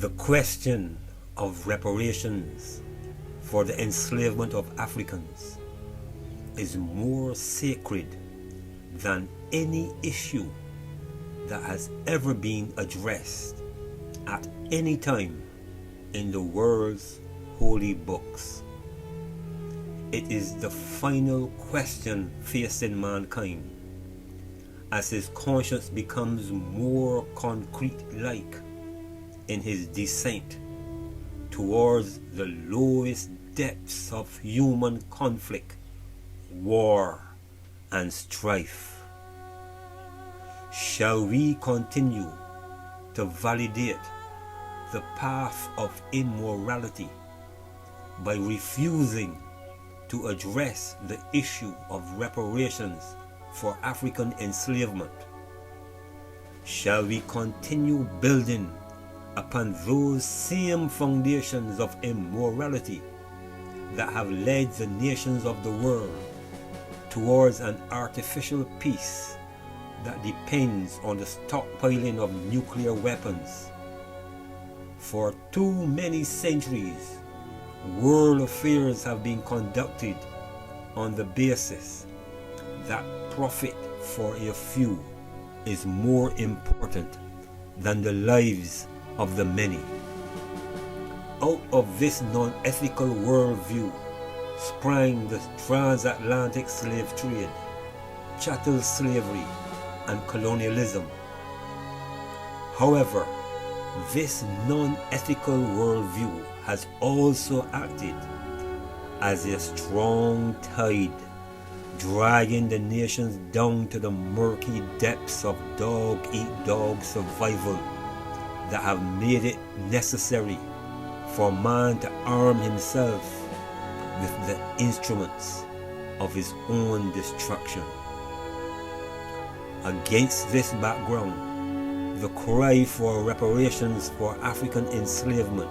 The question of reparations for the enslavement of Africans is more sacred than any issue that has ever been addressed at any time in the world's holy books. It is the final question facing mankind as his conscience becomes more concrete-like in his descent towards the lowest depths of human conflict, war, and strife. Shall we continue to validate the path of immorality by refusing to address the issue of reparations for African enslavement? Shall we continue building upon those same foundations of immorality that have led the nations of the world towards an artificial peace that depends on the stockpiling of nuclear weapons? For too many centuries, world affairs have been conducted on the basis that profit for a few is more important than the lives of the many. Out of this non-ethical worldview sprang the transatlantic slave trade, chattel slavery, and colonialism. However, this non-ethical worldview has also acted as a strong tide, dragging the nations down to the murky depths of dog-eat-dog survival that have made it necessary for man to arm himself with the instruments of his own destruction. Against this background, the cry for reparations for African enslavement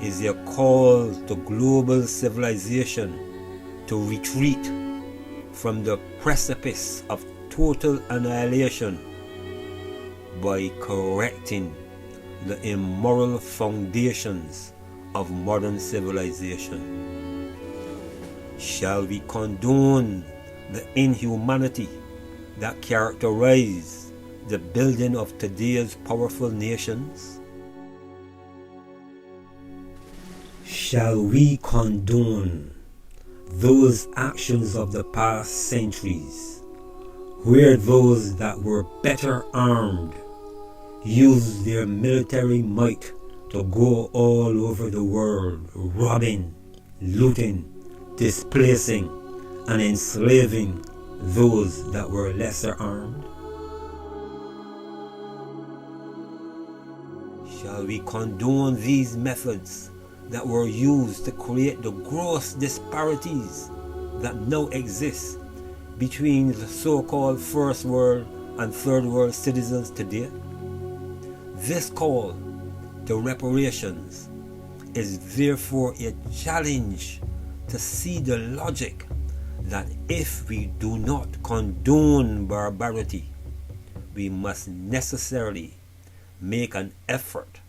is a call to global civilization to retreat from the precipice of total annihilation by correcting the immoral foundations of modern civilization. Shall we condone the inhumanity that characterizes the building of today's powerful nations? Shall we condone those actions of the past centuries where those that were better armed used their military might to go all over the world, robbing, looting, displacing, and enslaving those that were lesser armed? Shall we condone these methods that were used to create the gross disparities that now exist between the so-called first world and third world citizens today? This call to reparations is therefore a challenge to see the logic that if we do not condone barbarity, we must necessarily make an effort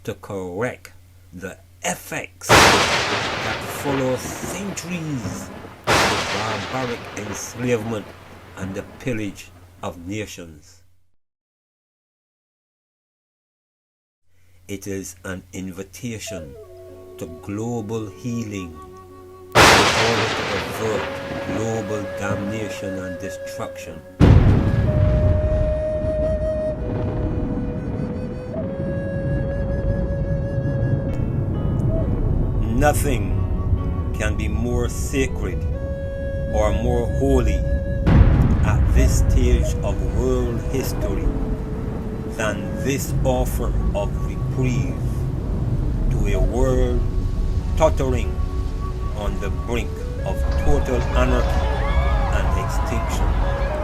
to correct the effects that follow centuries of barbaric enslavement and the pillage of nations. It is an invitation to global healing in order to avert global damnation and destruction. Nothing can be more sacred or more holy at this stage of world history than this offer of reprieve to a world tottering on the brink of total anarchy and extinction.